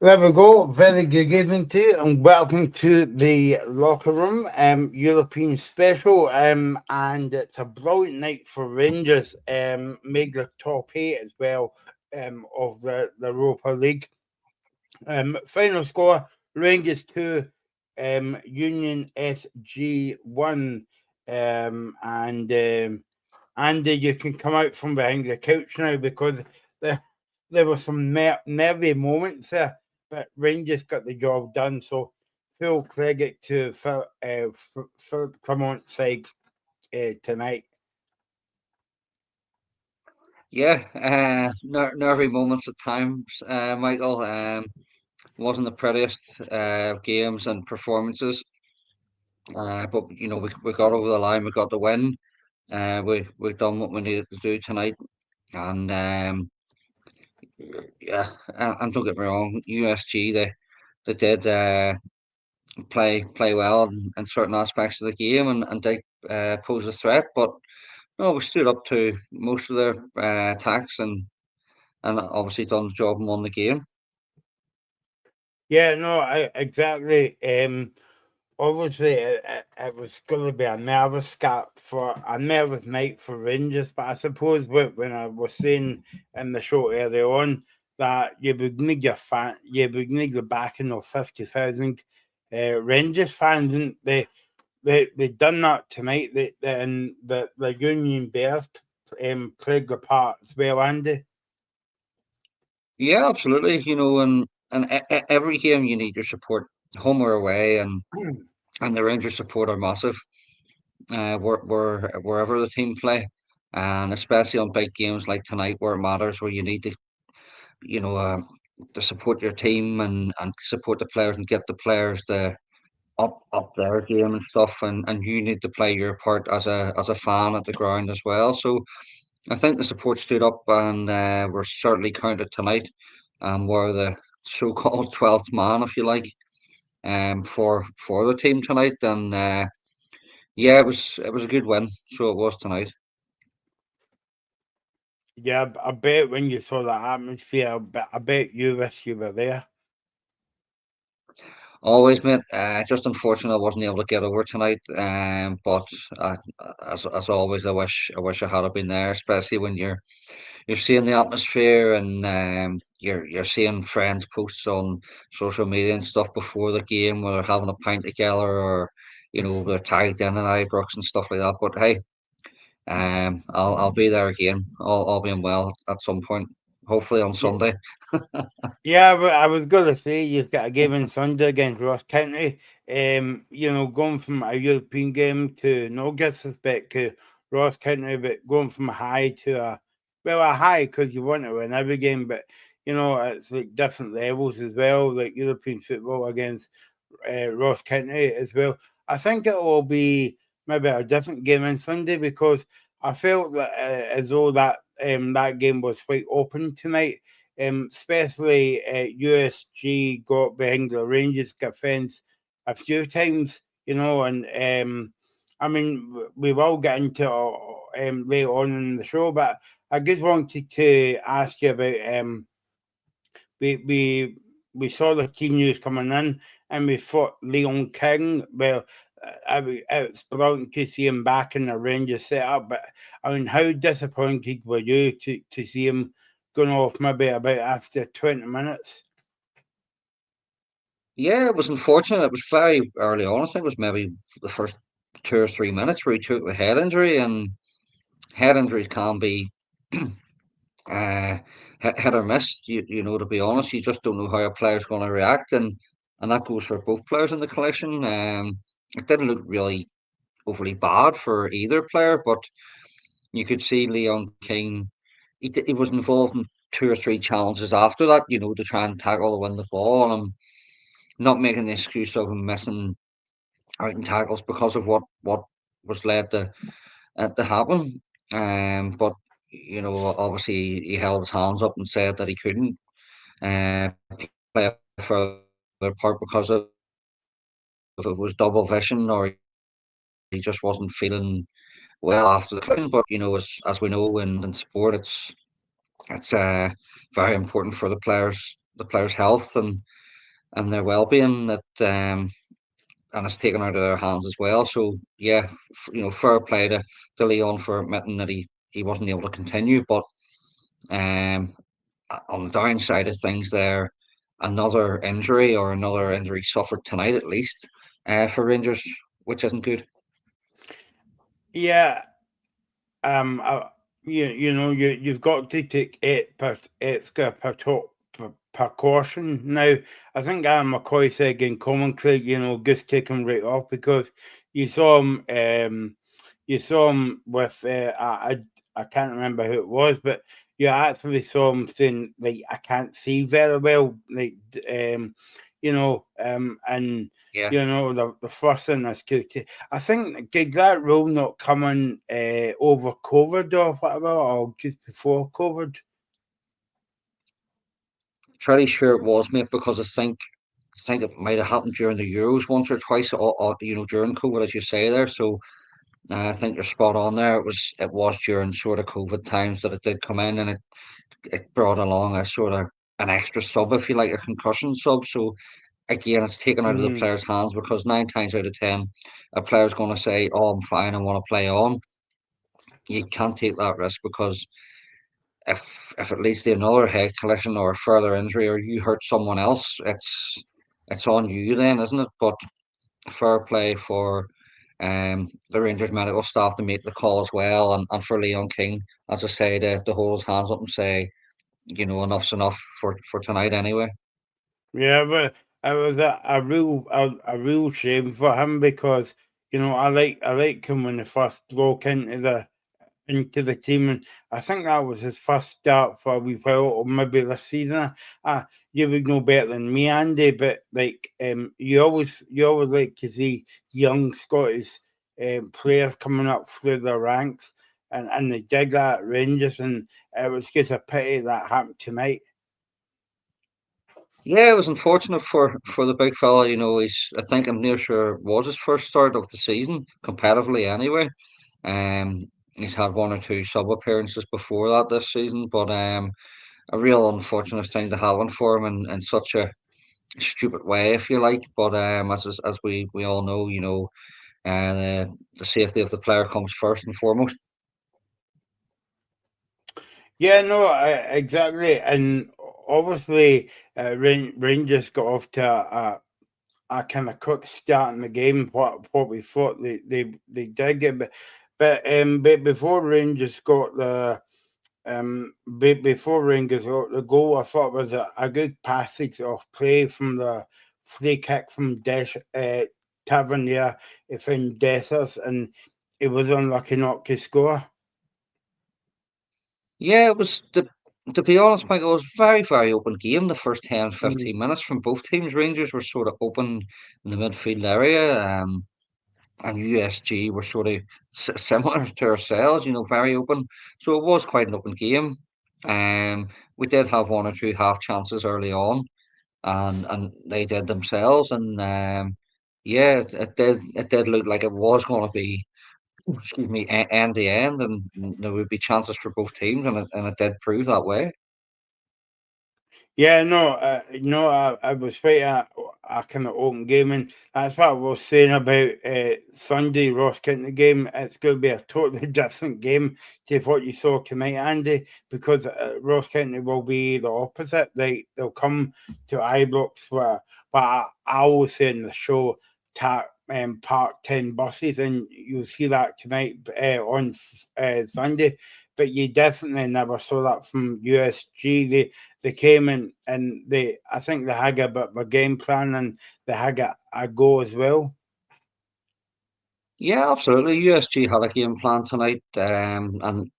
There we go. Very good evening to you, and welcome to the locker room, European special. And it's a brilliant night for Rangers. Make the top eight as well. Of the Europa League. Final score: Rangers 2, Union SG 1. And Andy, you can come out from behind the couch now because there, there were some nervy moments there, but Rangers got the job done. So full credit to Philip Clement's side tonight. Yeah, nervy moments at times, Michael. Wasn't the prettiest games and performances, but we got over the line. We got the win. We done what we needed to do tonight, and yeah, and don't get me wrong, USG they did play well in certain aspects of the game and they pose a threat, but no, we stood up to most of their attacks and obviously done the job and won the game. Yeah, no, exactly. Obviously, it was going to be a nervous night for Rangers. But I suppose when I was saying in the show earlier on that you would need the backing of 50,000 Rangers fans, and they done that tonight. And the Union Bears played the part as well, Andy. Yeah, absolutely. And every game you need your support, home or away, and the Rangers support are massive. Wherever the team play, and especially on big games like tonight, where it matters, where you need to, you know, uh, to support your team and support the players and get the players to up their game and stuff, and you need to play your part as a fan at the ground as well. So I think the support stood up and were certainly counted tonight, and were the so-called 12th man, if you like, for the team tonight. And yeah, it was a good win. So it was tonight. Yeah, I bet when you saw the atmosphere, I bet you wish you were there. Always, mate. Just unfortunate I wasn't able to get over tonight. But as always, I wish I had been there, especially when you're seeing the atmosphere and you're seeing friends posts on social media and stuff before the game where they're having a pint together or they're tagged in Ibrox and stuff like that. But hey, I'll be there again. All being well at some point, hopefully on Sunday. Yeah, but I was going to say you've got a game on Sunday against Ross County. Going from a European game to no disrespect to Ross County, but going from a high to a high because you want to win every game, but it's like different levels as well, like European football against Ross County as well. I think it will be maybe a different game on Sunday because I felt that as though that game was quite open tonight. Especially USG got behind the Rangers defence a few times, and I mean we will get into later on in the show, but I just wanted to ask you about we we we saw the team news coming in, and we thought Leon King. Well, it's brilliant to see him back in the Rangers setup. But I mean, how disappointed were you to see him going off maybe about after 20 minutes? Yeah, it was unfortunate. It was very early on. I think it was maybe the first 2 or 3 minutes where he took a head injury, and head injuries can be uh, hit or miss. To be honest, you just don't know how a player's going to react, and that goes for both players in the collision. It didn't look really overly bad for either player, but you could see Leon King. He was involved in 2 or 3 challenges after that, to try and tackle or win the ball, and I'm not making the excuse of him missing out in tackles because of what was led to happen. But obviously he held his hands up and said that he couldn't play a further part because of if it was double vision or he just wasn't feeling well after the collision. But as we know in sport, it's very important for the players the players' health and their well-being that and it's taken out of their hands as well. So yeah, fair play to Leon for admitting that he wasn't able to continue. But um, on the downside of things, there another injury suffered tonight at least for Rangers, which isn't good. Yeah, I, you've got to take extra precaution. Now, I think McCoy said again commentary, just take him right off because you saw him. You saw him with I can't remember who it was, but you actually saw him saying like I can't see very well, like and Yeah. the first thing that's good. I think did that rule not come in over COVID or whatever, or just before COVID? Pretty sure it was, mate, because I think it might have happened during the Euros once or twice, during COVID, as you say there. So I think you're spot on there. It was during sort of COVID times that it did come in, and it brought along a sort of an extra sub, if you like, a concussion sub. So again, it's taken out of the Mm-hmm. player's hands because 9 times out of 10, a player's going to say, "Oh, I'm fine, I want to play on." You can't take that risk because if it leads to another head collision or a further injury, or you hurt someone else, it's on you then, isn't it? But fair play for the Rangers medical staff to make the call as well, and for Leon King, as I say, to hold his hands up and say, enough's enough for tonight anyway. Yeah, but it was a real shame for him because I like him when he first broke into the team, and I think that was his first start for a wee while, or maybe this season. You would know better than me, Andy, but like, you always like to see young Scottish players coming up through the ranks, and they did that at Rangers, and it was just a pity that happened tonight. Yeah, it was unfortunate for the big fella. I think I'm near sure it was his first start of the season competitively anyway. He's had one or two sub appearances before that this season, but a real unfortunate thing to happen for him in such a stupid way, if you like. But as we all know, the safety of the player comes first and foremost. Yeah, no, exactly, and obviously, Rangers got off to a kind of quick start in the game. What we thought they did get, but before Rangers got before Rangers got the goal, I thought it was a good passage of play from the free kick from Tavernier. It found Dessers, and it was unlucky not to score. Yeah, to be honest, Michael, it was a very, very open game the first 10, Mm. 15 minutes from both teams. Rangers were sort of open in the midfield area, and USG were sort of similar to ourselves, very open. So it was quite an open game. We did have one or two half chances early on, and they did themselves. And yeah, it did look like it was going to be, excuse me, end to end, and there would be chances for both teams, and it did prove that way. Yeah, no, no, I was quite a kind of open game, and that's what I was saying about Sunday Ross County game. It's going to be a totally different game to what you saw tonight, Andy, because Ross County will be the opposite. They'll come to Ibrox, but I always say in the show, park 10 buses, and you'll see that tonight on Sunday. But you definitely never saw that from USG. They came in and I think they had a bit of a game plan, and they had a go as well. Yeah, absolutely. USG had a game plan tonight, and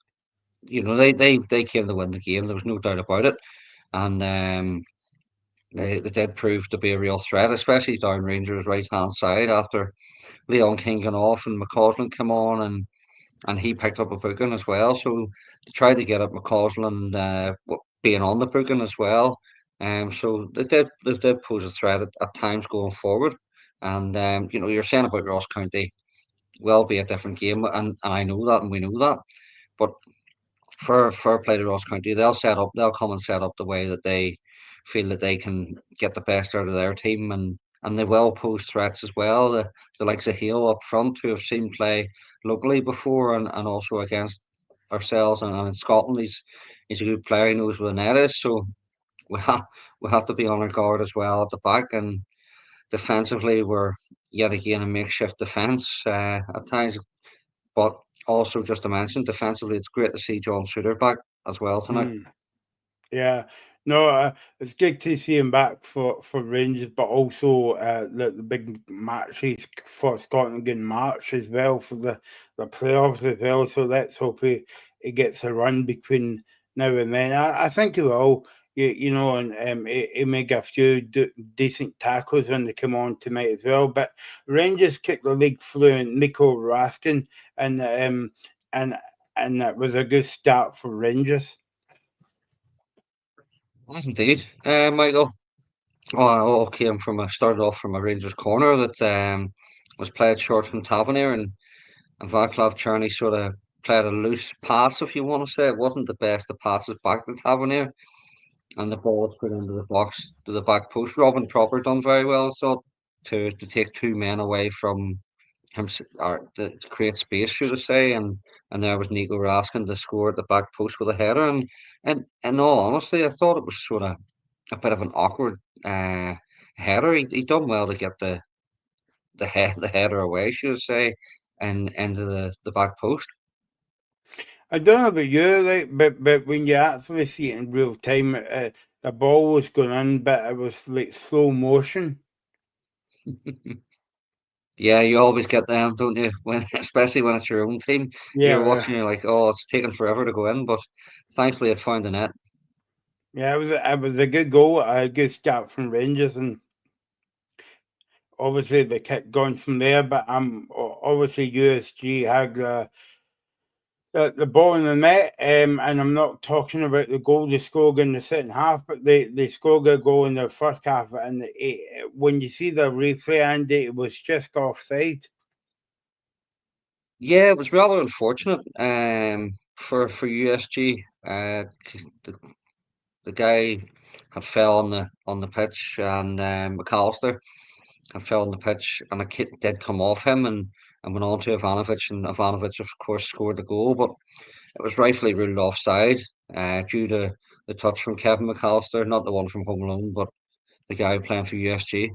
they came to win the game. There was no doubt about it, and they did prove to be a real threat, especially down Rangers' right hand side after Leon King got off and McCausland came on, and he picked up a booking as well. So they tried to get at McCausland being on the booking as well. So they did pose a threat at times going forward. And you're saying about Ross County will be a different game, and I know that, and we know that. But fair play to Ross County, they'll come and set up the way that they feel that they can get the best out of their team, and they will pose threats as well. The likes of Hale up front, who have seen play locally before, and also against ourselves and in Scotland. He's a good player. He knows where the net is, so we have to be on our guard as well at the back. And defensively, we're yet again a makeshift defence at times. But also, just to mention, defensively, it's great to see John Suter back as well tonight. Mm. Yeah, no, it's good to see him back for Rangers, but also the big matches for Scotland in March as well for the playoffs as well. So let's hope he gets a run between now and then. I think he will. You know, and he make a few decent tackles when they come on tonight as well. But Rangers kicked the league fluent Nico Raskin, and and and that was a good start for Rangers. Yes, indeed, Michael. Oh, I all came from a started off from a Rangers corner that was played short from Tavernier, and Václav Czerny sort of played a loose pass, if you want to say. It wasn't the best of passes back to Tavernier, and the ball was put into the box to the back post. Robin Cropper done very well, I thought, to take two men away from him, or to create space, should I say, and there was Nico Raskin to score at the back post with a header, and in all honesty, I thought it was sort of a bit of an awkward header. He done well to get the header away, should I say, and into the back post. I don't know about you, like, but when you actually see it in real time, the ball was going in, but it was like slow motion. Yeah, you always get them, don't you? When especially when it's your own team, you're Yeah, watching, you're like, oh, it's taking forever to go in, but thankfully it found the net. yeah, it was a good goal, a good start from Rangers, and obviously they kept going from there. But obviously USG had the ball in the net, and I'm not talking about the goal they scored in the second half, but they scored a goal in the first half, and when you see the replay, Andy, it was just offside. Yeah, it was rather unfortunate for USG. The, the guy had fell on the pitch, and McAllister had fell on the pitch, and a kid did come off him and went on to Ivanovic, and Ivanovic of course scored the goal, but it was rightfully ruled offside due to the touch from Kevin McAllister, not the one from Home Alone, but the guy playing for USG.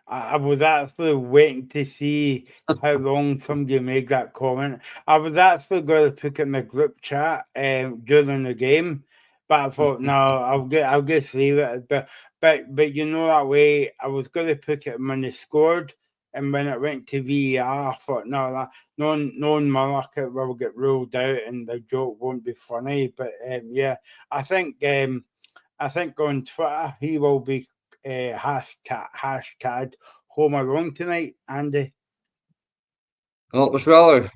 I was actually waiting to see how long somebody made that comment. I was actually going to put it in the group chat during the game, but I thought no, I'll just leave it. But you know that way, I was going to put it when they scored, and when it went to VAR, I thought no, no Malaka will get ruled out, and the joke won't be funny. But yeah, I think um, I think on Twitter he will be hashtag home alone tonight, Andy. Well, it was rather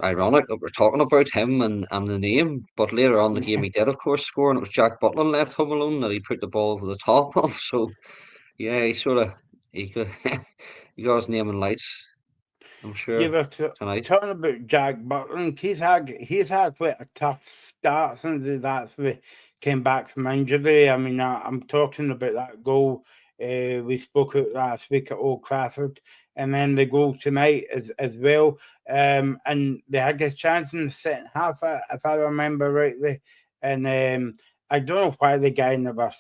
ironic that we're talking about him and the name, but later on in the game he did, of course, score, and it was Jack Butland left home alone that he put the ball over the top of. So yeah, he sort of he got, he got his name in lights, I'm Yeah, sure, but tonight. talking about Jack Butland, he's had quite a tough start since he's actually came back from injury. I mean, I'm talking about that goal we spoke about last week at Old Trafford, and then the goal tonight as well. And they had a chance in the second half, if I remember rightly. And I don't know why the guy never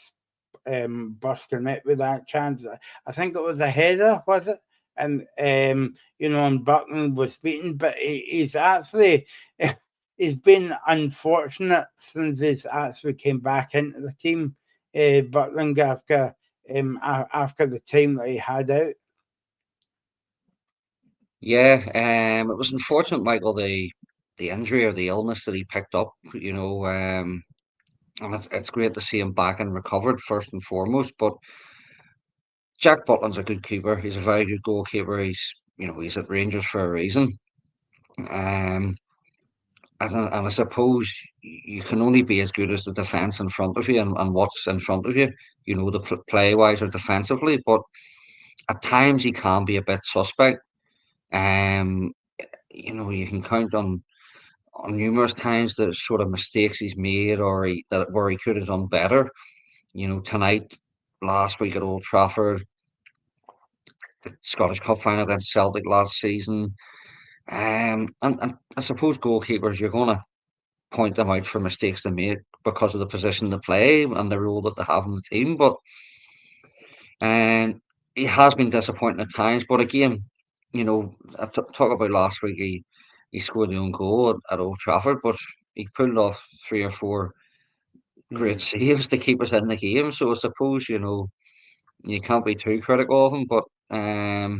busting it with that chance. I think it was a header, was it? And and Buckland was beaten, but he's actually he's been unfortunate since he's actually came back into the team. Buckland after the time that he had out. Yeah, it was unfortunate, Michael, the injury or the illness that he picked up, and it's great to see him back and recovered first and foremost. But Jack Butland's a good keeper. He's a very good goalkeeper. He's at Rangers for a reason. Um, and I suppose you can only be as good as the defense in front of you and what's in front of you. The play wise or defensively, but at times he can be a bit suspect. Um, you can count on numerous times the sort of mistakes he's made, or where he could have done better. Tonight, last week at Old Trafford, the Scottish Cup final against Celtic last season. And I suppose goalkeepers, you're going to point them out for mistakes they make because of the position they play and the role that they have in the team. But um, he has been disappointing at times. But again, talk about last week. He scored the own goal at Old Trafford, but he pulled off three or four great Mm. saves to keep us in the game. So I suppose you can't be too critical of him. But I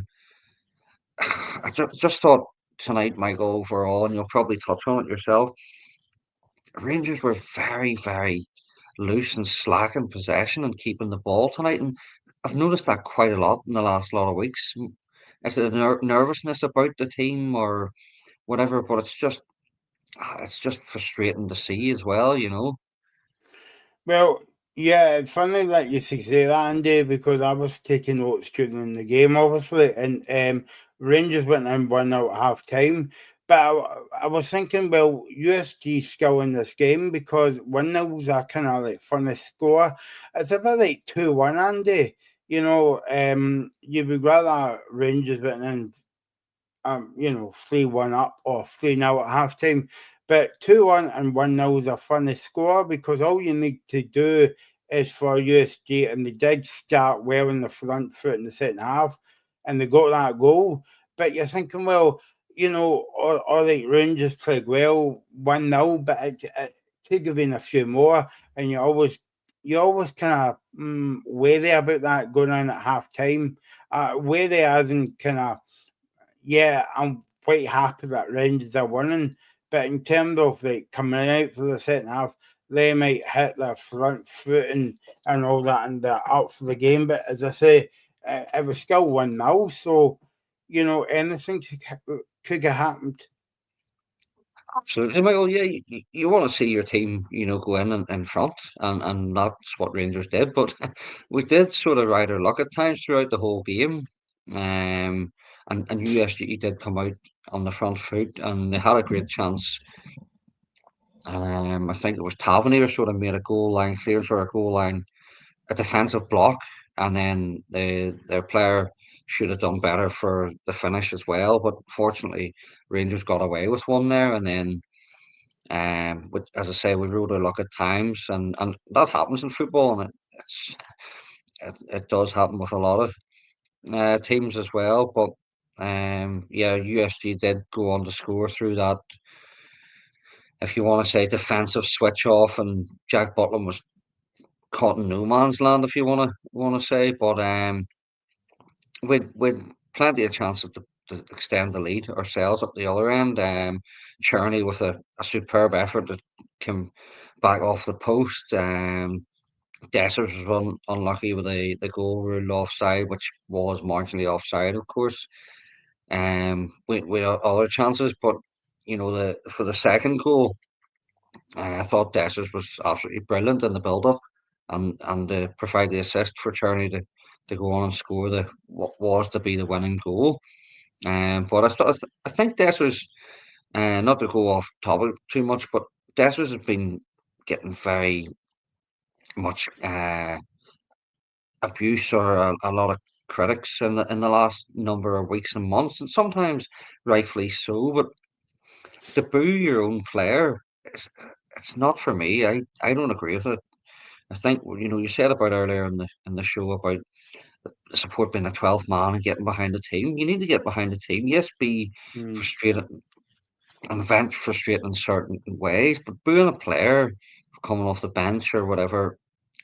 just thought tonight, Michael, overall, and you'll probably touch on it yourself. Rangers were very, very loose and slack in possession and keeping the ball tonight. And I've noticed that quite a lot in the last lot of weeks. Is it a nervousness about the team or whatever? But it's just frustrating to see as well. Well, yeah, it's funny that you say that, Andy, because I was taking notes during the game, obviously, and Rangers went in 1-0 at half time. But I was thinking, well, USG still in this game because 1-0's a kind of like funny score. It's a bit like 2-1, Andy. You would rather Rangers went in 3-1 up or 3-0 at halftime. But 2-1 and 1-0 is a funny score because all you need to do is for USG, and they did start well in the front foot in the second half, and they got that goal. But you're thinking, well, all right, Rangers played well 1-0, but it could have been a few more, and you always kind of wary about that going on at half time. Wary as in kind of, yeah, I'm quite happy that Rangers are winning. But in terms of like coming out for the second half, they might hit their front foot and all that, and they're up for the game. But as I say, it was still 1-0, so anything could have happened. Absolutely, Michael. Yeah, you want to see your team, go in front, and that's what Rangers did. But we did sort of ride our luck at times throughout the whole game. And USG did come out on the front foot, and they had a great chance. I think it was Tavernier sort of made a goal line clearance or a goal line, a defensive block, and then their player should have done better for the finish as well. But fortunately, Rangers got away with one there, and then. As I say, we rode our luck at times, and that happens in football, and it does happen with a lot of teams as well. But yeah, USG did go on to score through that, if you want to say, defensive switch off, and Jack Butland was caught in no man's land, if you want to say. But with plenty of chances to extend the lead ourselves up the other end. Cherney with a superb effort that came back off the post. Dessers was unlucky with the goal ruled offside, which was marginally offside, of course. We had other chances, but the for the second goal, I thought Dessers was absolutely brilliant in the build-up, and to provide the assist for Cherney to go on and score the what was to be the winning goal. But I think Dessers, not to go off topic too much, but Dessers has been getting very much abuse or a lot of critics in the last number of weeks and months, and sometimes rightfully so. But to boo your own player, it's not for me. I don't agree with it. I think you said about earlier in the show about the support being a 12th man and getting behind the team. You need to get behind the team. Yes, be Mm. frustrated and vent frustrated in certain ways, but booing a player for coming off the bench or whatever,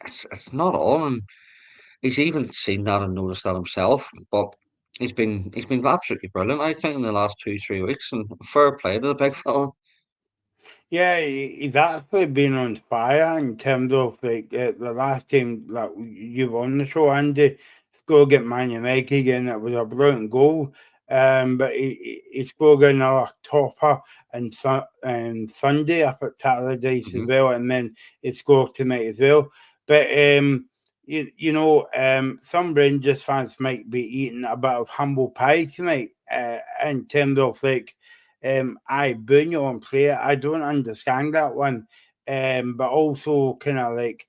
it's not on. And he's even seen that and noticed that himself. But he's been absolutely brilliant, I think, in the last 2 3 weeks. And fair play to the big fella. Yeah, he's actually been on fire in terms of like the last time that you were on the show, Andy. Scored against Man United again. It was a brilliant goal. But he scored another topper and Sunday up at Talladice as Hmm. well, and then he scored tonight as well. But some Rangers fans might be eating a bit of humble pie tonight. In terms of like I burn your own player. I don't understand that one. But also kind of like,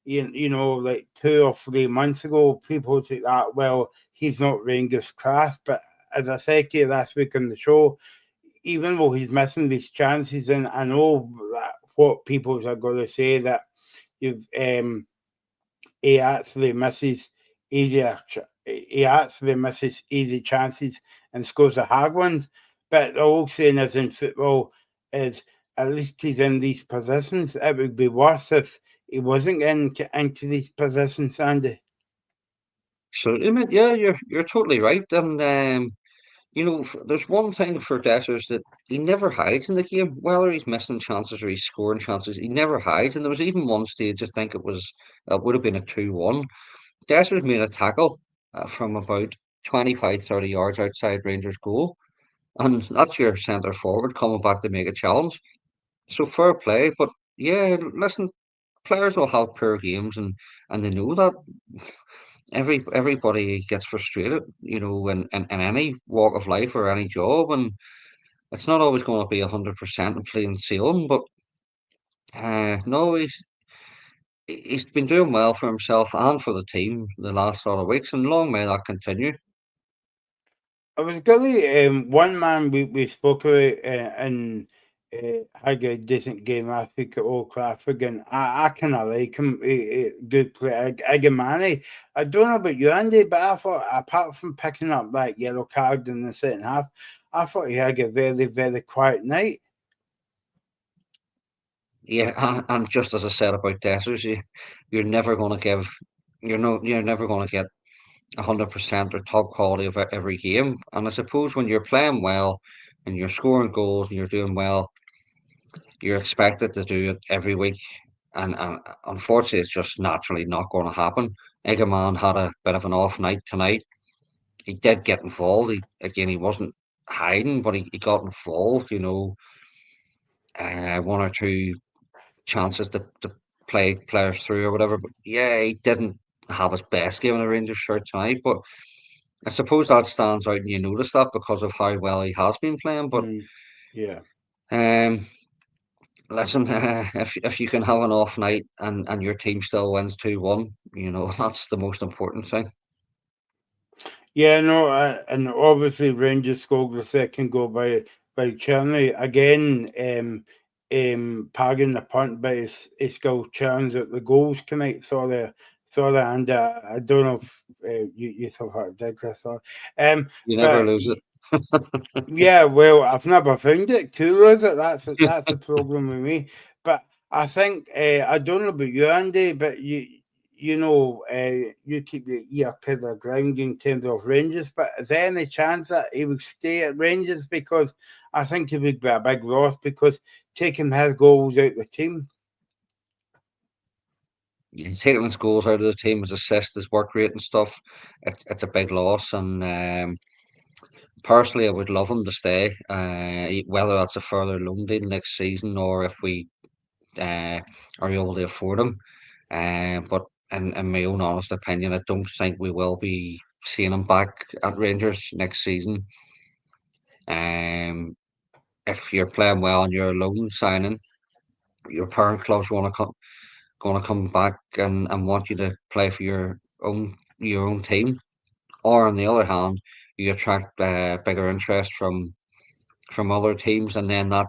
like 2 or 3 months ago, people took that, well, he's not Rangers class. But as I said to you last week on the show, even though he's missing these chances, and I know that what people are going to say, that you've he actually misses he actually misses easy chances and scores the hard ones. But the whole saying is in football is, at least he's in these positions. It would be worse if he wasn't into these positions, Andy. So, I mean, yeah, you're totally right. And there's one thing for Dessers that he never hides in the game. Whether he's missing chances or he's scoring chances, he never hides. And there was even one stage, I think it would have been a 2-1. Dessers made a tackle from about 25, 30 yards outside Rangers' goal. And that's your centre forward coming back to make a challenge. So fair play. But yeah, listen, players will have poor games, and they know that. Everybody gets frustrated, in any walk of life or any job, and it's not always going to be 100% and plain sailing. But no, he's been doing well for himself and for the team the last lot of weeks, and long may that continue. I was really one man we spoke about and had a decent game last week at Old Trafford, and I kind of like him. Good player, Agamani. I don't know about you, Andy, but I thought, apart from picking up that yellow card in the second half, I thought he had a very, very quiet night. Yeah, and just as I said about Dessers, you're never going to give, you're never going to get 100% or top quality of every game. And I suppose when you're playing well and you're scoring goals and you're doing well, you're expected to do it every week. And unfortunately, it's just naturally not going to happen. Egerman had a bit of an off night tonight. He did get involved. He wasn't hiding, but he got involved, one or two chances to play players through or whatever. But yeah, he didn't have his best game in a Rangers shirt tonight. But I suppose that stands out and you notice that because of how well he has been playing. But Mm, yeah. um, listen, if you can have an off night and your team still wins 2-1, that's the most important thing. Yeah, no, and obviously Rangers scored the second goal by Cherney again. Pagging the punt, but he still churns at the goals tonight. Sorry, and I don't know if you thought I did this, You never but lose it. yeah, well, I've never found it to lose it. That's the problem with me. But I think I don't know about you, Andy, but you keep your ear to the ground in terms of Rangers. But is there any chance that he would stay at Rangers? Because I think it would be a big loss, because taking his goals out of the team. He's taking his goals out of the team, his assists, his work rate and stuff. It's a big loss, and personally, I would love him to stay. Whether that's a further loan deal next season or if we uh, are able to afford him. But in my own honest opinion, I don't think we will be seeing him back at Rangers next season. Um, if you're playing well and you're a loan signing, your parent clubs going to come back and want you to play for your own team. Or on the other hand, you attract bigger interest from other teams, and then that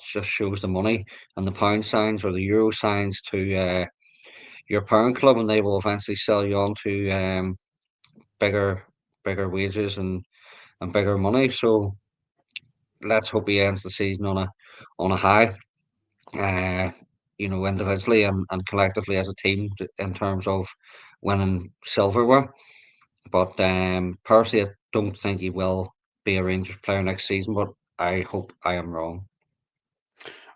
just shows the money and the pound signs or the euro signs to your parent club, and they will eventually sell you on to bigger bigger wages and bigger money. So let's hope he ends the season on a high. Uh, individually and collectively as a team in terms of winning silverware. But personally, I don't think he will be a Rangers player next season. But I hope I am wrong.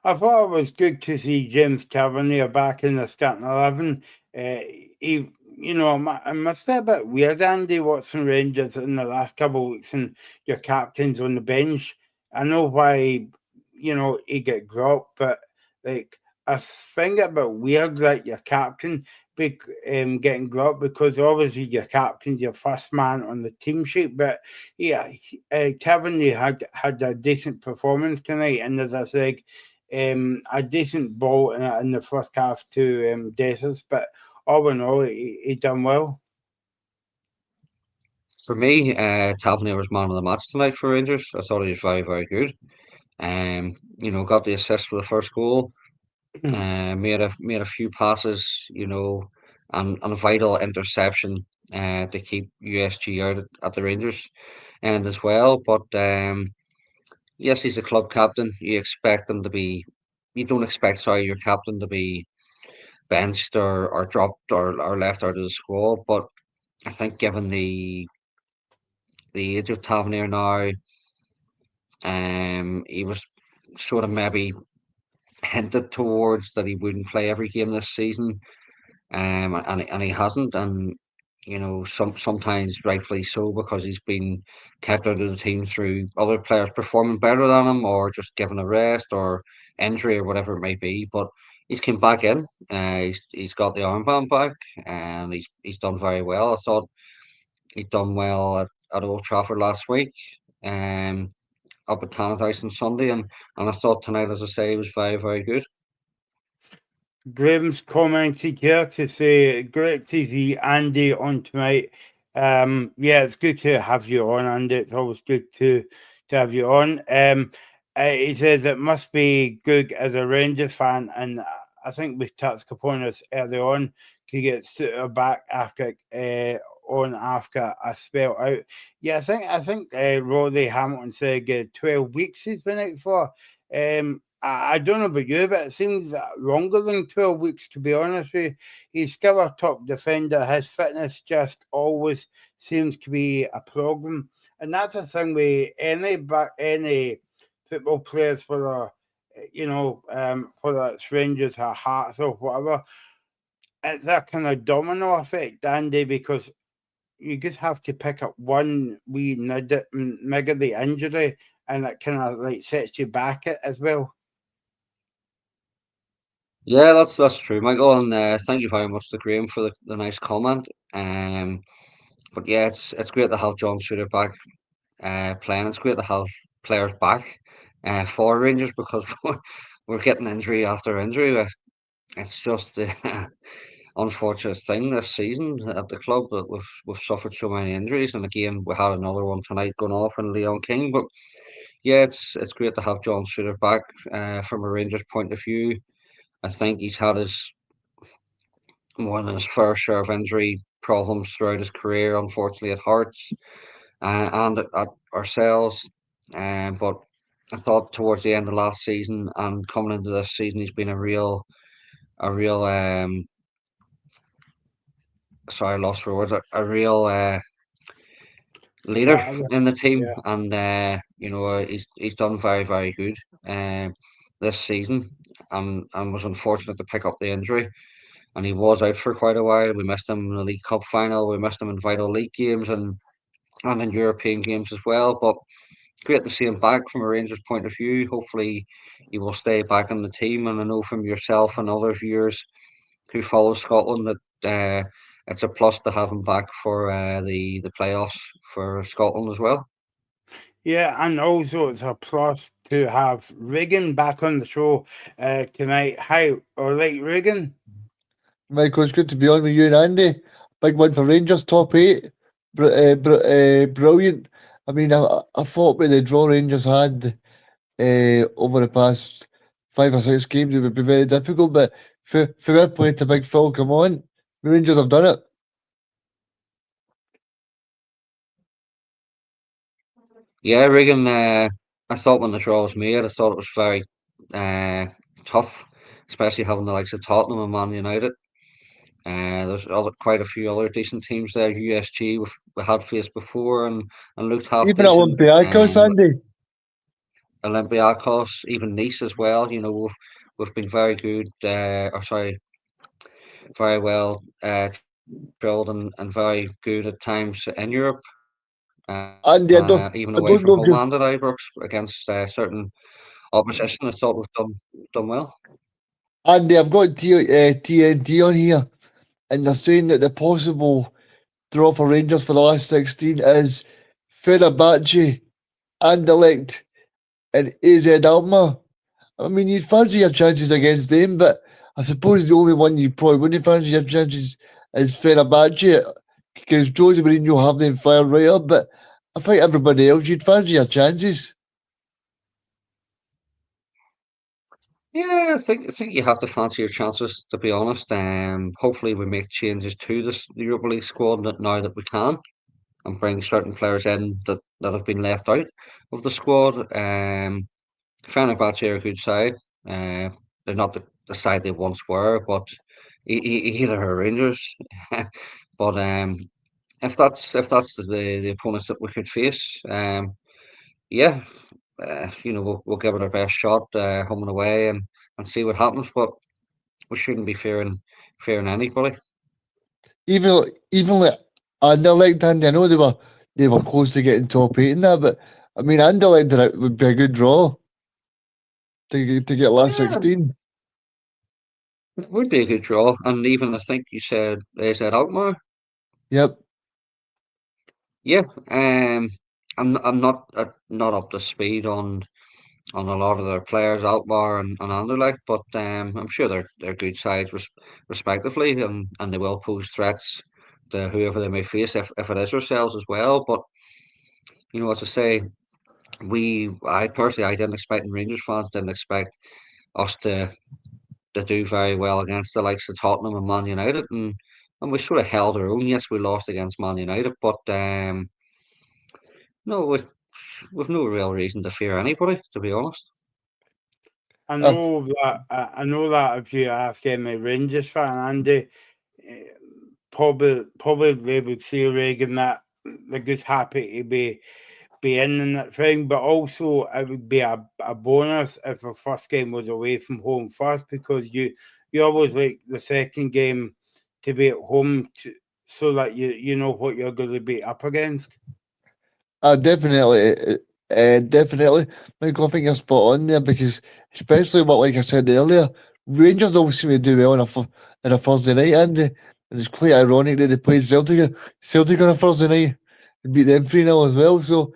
I thought it was good to see James Tavernier back in the starting 11. He, it must be a bit weird, Andy, watching Rangers in the last couple of weeks and your captain's on the bench. I know why, he get dropped, but like, I find it a bit weird, like your captain getting dropped, because obviously your captain's your first man on the team sheet. But yeah, Tavernier had a decent performance tonight, and as I said, a decent ball in the first half to Dessers, but all in all, he done well. For me, Tavernier was man of the match tonight for Rangers. I thought he was very, very good. Got the assist for the first goal. Made a few passes, and a vital interception to keep USG out at the Rangers end as well. But yes, he's a club captain. You don't expect, sorry, your captain to be benched or dropped or left out of the squad. But I think given the age of Tavernier now, he was sort of maybe hinted towards that he wouldn't play every game this season. And he hasn't, and sometimes rightfully so because he's been kept out of the team through other players performing better than him, or just given a rest, or injury, or whatever it may be. But he's come back in. He's got the armband back, and he's done very well. I thought he'd done well at Old Trafford last week, um, up at Tannadice on Sunday, and I thought tonight, as I say, he was very, very good. Graham's commented here to say, great to see Andy on tonight. Yeah, it's good to have you on, Andy. It's always good to have you on. He says it must be good as a Rangers fan, and I think we touched upon this early on. To get Suter back after a spell out. Yeah, I think Roddy Hamilton said 12 weeks he's been out for. I don't know about you, but it seems longer than 12 weeks, to be honest with you. He's still a top defender. His fitness just always seems to be a problem. And that's the thing with any football players, whether it's Rangers or Hearts or whatever. It's that kind of domino effect, Andy, because you just have to pick up one wee niggly injury and it kind of like sets you back as well. Yeah, that's true, Michael, and thank you very much to Graham for the nice comment. But yeah, it's great to have John Shooter back playing. It's great to have players back for Rangers because we're getting injury after injury. It's just the unfortunate thing this season at the club that we've suffered so many injuries. And again, we had another one tonight going off in Leon King. But yeah, it's great to have John Shooter back from a Rangers point of view. I think he's had his more than his fair share of injury problems throughout his career. Unfortunately, at Hearts and at ourselves. But I thought towards the end of last season and coming into this season, he's been a real. Sorry, I lost for words. A real leader in the team, Yeah. and he's done very, very good this season, and was unfortunate to pick up the injury. And he was out for quite a while. We missed him in the League Cup final. We missed him in vital league games and in European games as well. But great to see him back from a Rangers point of view. Hopefully, he will stay back in the team. And I know from yourself and other viewers who follow Scotland that it's a plus to have him back for the playoffs for Scotland as well. Yeah, and also it's a plus to have Regan back on the show tonight. How, all right, Regan? Michael, it's good to be on with you and Andy. Big one for Rangers, top eight. Brilliant. I mean, I thought with the draw Rangers had over the past 5 or 6 games, it would be very difficult. But for their play to big Phil, come on, the Rangers have done it. Yeah, Regan. I thought when the draw was made, I thought it was very uh, tough, especially having the likes of Tottenham and Man United. Quite a few other decent teams there. USG we had faced before and looked half Even at decent. Olympiacos, Andy. Olympiacos, even Nice as well. We've been very good. Very well drilled and very good at times in Europe. Even Andy, away from home I and at don't know if you Ibrox against certain opposition. I thought we've done well. Andy, I've got TNT on here, and they're saying that the possible draw for Rangers for the last 16 is Fenerbahce, Anderlecht, and AZ Alkmaar. I mean, you'd fancy your chances against them, but I suppose the only one you probably wouldn't fancy your chances is Fenerbahce, because Jose Mourinho have them fired right up. But I think everybody else, you'd fancy your chances. Yeah, I think you have to fancy your chances, to be honest. Hopefully we make changes to this Europa League squad now that we can, and bring certain players in that have been left out of the squad. Fenerbahce are a good side. Uh, they're not the side they once were, but either are Rangers. But if that's the opponents that we could face, yeah, we'll give it our best shot, home and away, and see what happens. But we shouldn't be fearing anybody. Even like Anderlecht, and I know they were close to getting top eight in that, but I mean, Anderlecht would be a good draw to get last Yeah, 16. it would be a good draw. And even I think you said they said Alkmaar. Yep. Yeah, I'm not up to speed on a lot of their players, Alkmaar and Anderlecht, but I'm sure they're good sides respectively, and they will pose threats to whoever they may face if it is ourselves as well. But as I say, I personally I didn't expect, and Rangers fans didn't expect us to do very well against the likes of Tottenham and Man United, and we sort of held our own. Yes, we lost against Man United, but no, with no real reason to fear anybody, to be honest. If I know that if you ask any Rangers fan, Andy, eh, probably they would say Reagan that they're just happy to be in that thing, but also it would be a bonus if the first game was away from home first, because you always like the second game to be at home so that you know what you're going to be up against. definitely, Michael, I think you're spot on there because, especially what, like I said earlier, Rangers always seem to do well on a Thursday night, and it's quite ironic that they played Celtic on a Thursday night and beat them 3-0 as well. So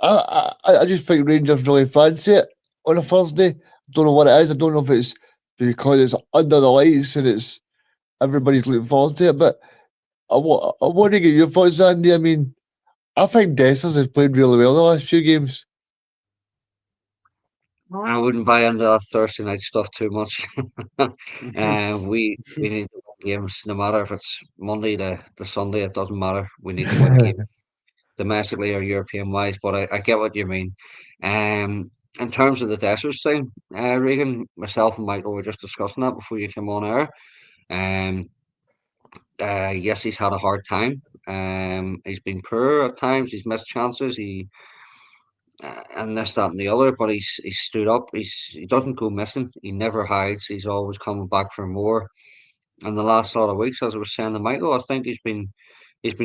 I just think Rangers really fancy it on a Thursday. Don't know what it is. I don't know if it's because it's under the lights and it's everybody's looking forward to it, but I want to get your thoughts, Andy. I mean, I think Dessers has played really well the last few games. I wouldn't buy into that Thursday night stuff too much. We need to win games, no matter if it's Monday to Sunday. It doesn't matter. We need to win games domestically or European wise. But I get what you mean. In terms of the Dessers thing, Regan, myself and Michael were just discussing that before you came on air. Um, yes, he's had a hard time. He's been poor at times. He's missed chances. And this, that, and the other. But he's stood up. He doesn't go missing. He never hides. He's always coming back for more. And the last lot of weeks, as I was saying to Michael, I think he's been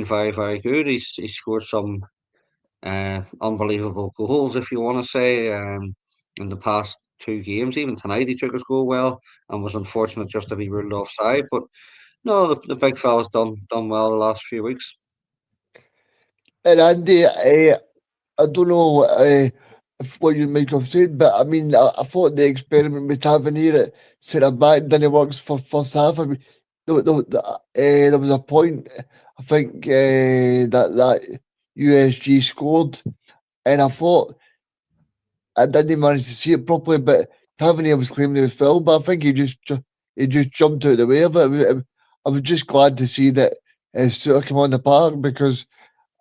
very, very good. He's scored some unbelievable goals, if you want to say, in the past two games. Even tonight, he took his goal well and was unfortunate just to be ruled offside. But no, the big fella's done well the last few weeks. And Andy, I don't know if what you might have said, but I mean, I thought the experiment with Tavernier at centre back didn't work for first half. I mean, there was a point, I think, that USG scored, and I thought I didn't manage to see it properly, but Tavernier was claiming it was foul, but I think he just jumped out of the way of it. I was just glad to see that Suter came on the park because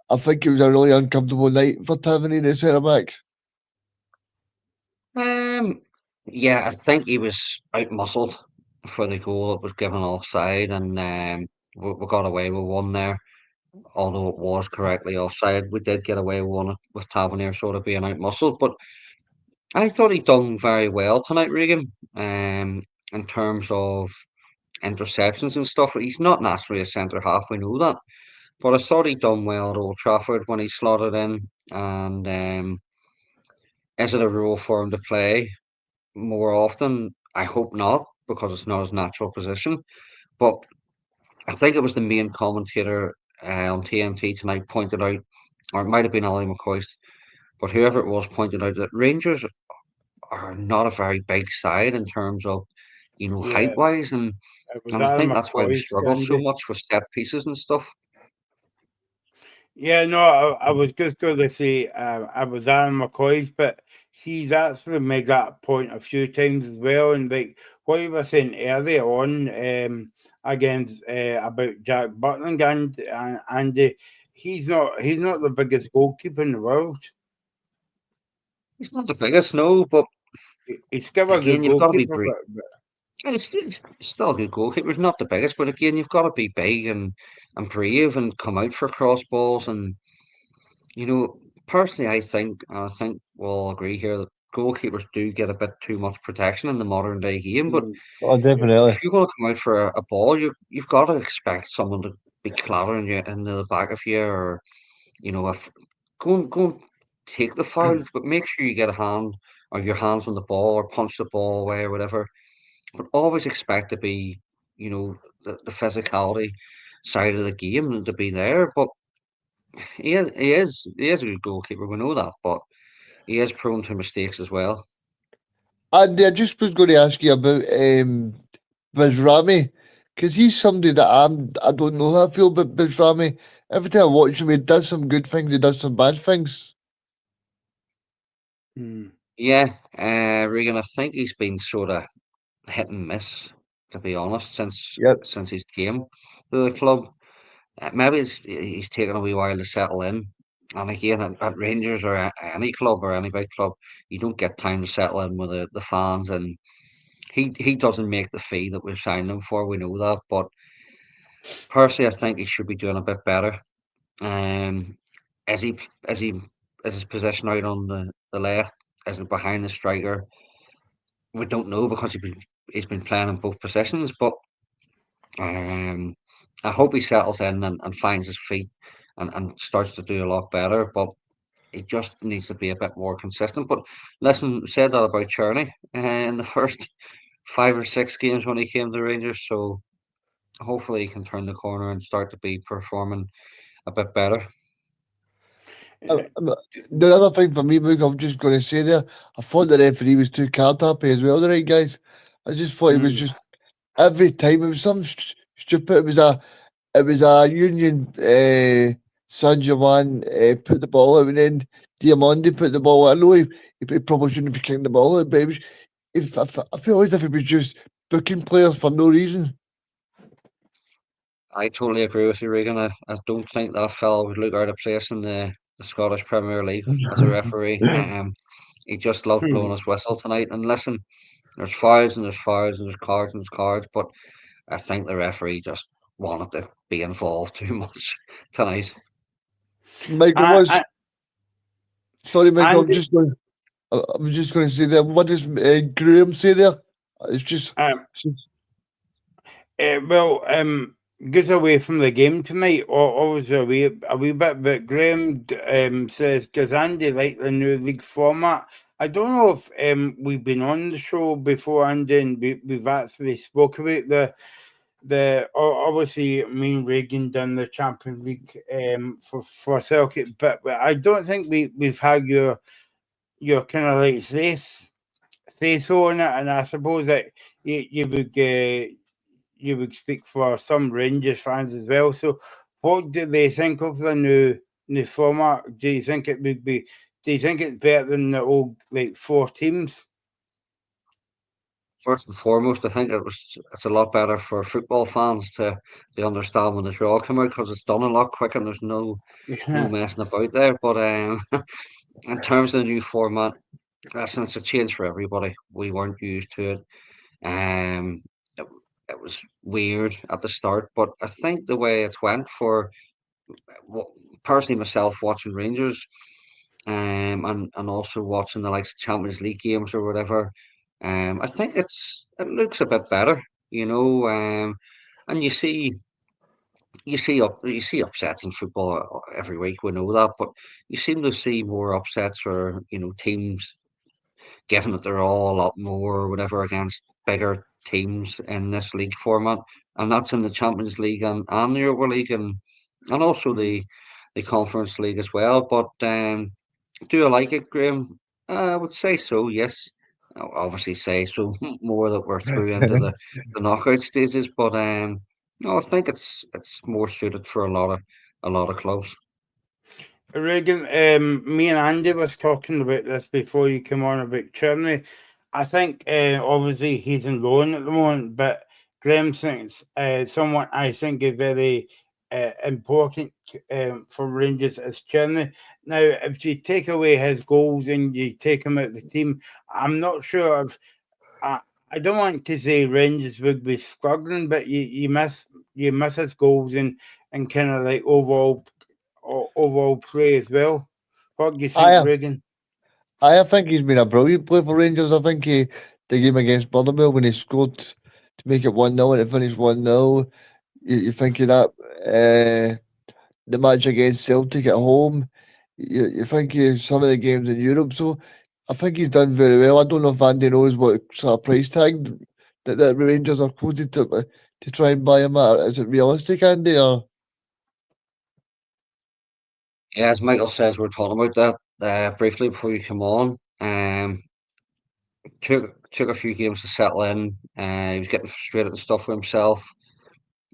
I think it was a really uncomfortable night for Tavernier at centre back. Um, yeah, I think he was out muscled for the goal that was given offside, and we got away with one there. Although it was correctly offside, we did get away with one with Tavernier sort of being out muscled. But I thought he done very well tonight, Regan. In terms of interceptions and stuff, he's not naturally a centre half. We know that, but I thought he done well at Old Trafford when he slotted in. And is it a rule for him to play more often? I hope not, because it's not his natural position. But I think it was the main commentator on TNT tonight pointed out, or it might have been Ali McCoist, but whoever it was pointed out that Rangers are not a very big side in terms of, Yeah, height wise, it was and I Adam think that's why we McCoy's struggle so Andy. much with set pieces and stuff. Yeah, no, I was just going to say I was Aaron McCoy's, but he's actually made that point a few times as well. And like what you were saying earlier on against about Jack Butland and he's not the biggest goalkeeper in the world. He's not the biggest, no, but He's still a again, good you've got to be goalkeeper, brave. but It's still a good goalkeeper. He's not the biggest, but again, you've got to be big and brave and come out for cross balls. And personally, I think, and I think we'll all agree here that goalkeepers do get a bit too much protection in the modern day game. But mm, Oh, yeah. definitely. if you're going to come out for a ball, you've got to expect someone to be clattering you into the back of you, or if go and take the foul, but make sure you get a hand or your hands on the ball or punch the ball away or whatever. But always expect to be, the physicality side of the game to be there. But he is a good goalkeeper. We know that, but he is prone to mistakes as well. And I just was going to ask you about Bizrami, because he's somebody that I don't know how I feel about Bizrami. Every time I watch him, he does some good things, he does some bad things. Mm, Yeah, Regan, I think he's been sort of hit and miss, to be honest, since Yep. since he's came to the club. Maybe he's taken a wee while to settle in. And again, at Rangers or any club or any big club, you don't get time to settle in with the fans. And he doesn't make the fee that we've signed him for. We know that. But personally, I think he should be doing a bit better. Um, is he is he is his position out on the left? Is it behind the striker? We don't know because he's been playing in both positions. But Um, I hope he settles in and finds his feet and starts to do a lot better. But he just needs to be a bit more consistent. But listen, said that about Cherney in the first 5 or 6 games when he came to Rangers. So hopefully he can turn the corner and start to be performing a bit better. Uh, uh, um, The other thing for me, Luke, I'm just going to say there, I thought the referee was too card happy as well, the right guys. I just thought he was mm. just every time it was some stupid. It was a Union Saint-Gilloise put the ball out, and then Diamandi put the ball out. I know he probably shouldn't be kicking the ball out, but I feel as if it was just booking players for no reason. I totally agree with you, Regan. I don't think that fella would look out of place in the Scottish Premier League as a referee. He just loved blowing his whistle tonight. And listen, there's fouls and there's fouls and there's cards and there's cards, but I think the referee just wanted to be involved too much tonight. Michael I, was I, sorry, Michael. and I was just going to say that. What does Graham say there? It's just. um, well, goes away from the game tonight, or always a wee bit. But Graham says, "Does Andy like the new league format?" I don't know if we've been on the show before, Andy, and we've actually spoke about obviously me and Reagan done the Champions League for Celtic, but I don't think we've had your kind of like say so on it, and I suppose that you would speak for some Rangers fans as well. So, what do they think of the new format? Do you think it would be? Do you think it's better than the old like four teams? First and foremost, I think it's a lot better for football fans to understand when the draw come out because it's done a lot quicker and there's no Yeah. messing about there. But in terms of the new format, listen, it's a change for everybody. We weren't used to it. Um, it, it was weird at the start, but I think the way it went for personally myself watching Rangers, and also watching the likes of Champions League games or whatever, I think it looks a bit better, and you see upsets in football every week. We know that, but you seem to see more upsets or teams given that they're all a lot more or whatever against bigger teams in this league format, and that's in the Champions League and the Europa League and also Mm. the Conference League as well. But do I like it, Graham? I would say so, yes. obviously say so more that we're through into the knockout stages. But no, I think it's more suited for a lot of clubs. Reagan, me and Andy was talking about this before you came on about Cherney. I think obviously he's in loan at the moment, but Glemson's someone I think is very important for Rangers as Cherney. Now, if you take away his goals and you take him out of the team, I'm not sure if I, I don't want to say Rangers would be struggling, but you miss his goals and kind of like overall play as well. What do you think, I Reagan? I think he's been a brilliant player for Rangers. I think the game against Motherwell when he scored to make it 1-0 and it finished 1-0. You think of that the match against Celtic at home. You think of some of the games in Europe. So I think he's done very well. I don't know if Andy knows what sort of price tag that Rangers are quoted to try and buy him at. Is it realistic, Andy? Or Yeah, as Michael says, we are talking about that briefly before you come on. Took a few games to settle in. He was getting frustrated and stuff with himself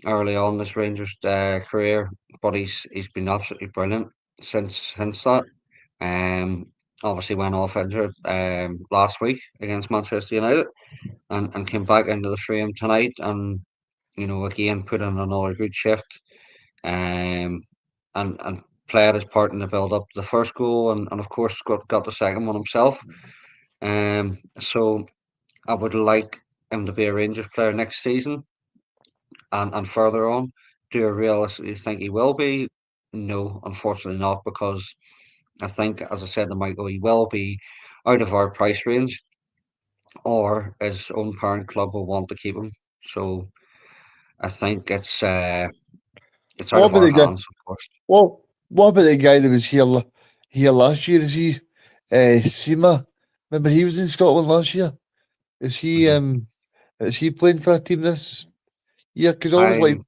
early on in his Rangers career, but he's been absolutely brilliant since that. Um, Obviously went off injured last week against Manchester United, and came back into the frame tonight, and again put in another good shift. Um, and played his part in the build up to the first goal, and of course got the second one himself. So I would like him to be a Rangers player next season and further on. Do I realistically think he will be? No, unfortunately not, because I think, as I said to Michael, he will be out of our price range, or his own parent club will want to keep him. So I think it's out what of about our the guy? hands, of course. What about the guy that was here last year? Is he Sima? Remember he was in Scotland last year. Is he Mhm. um is he playing for a team this year? Because I always like I'm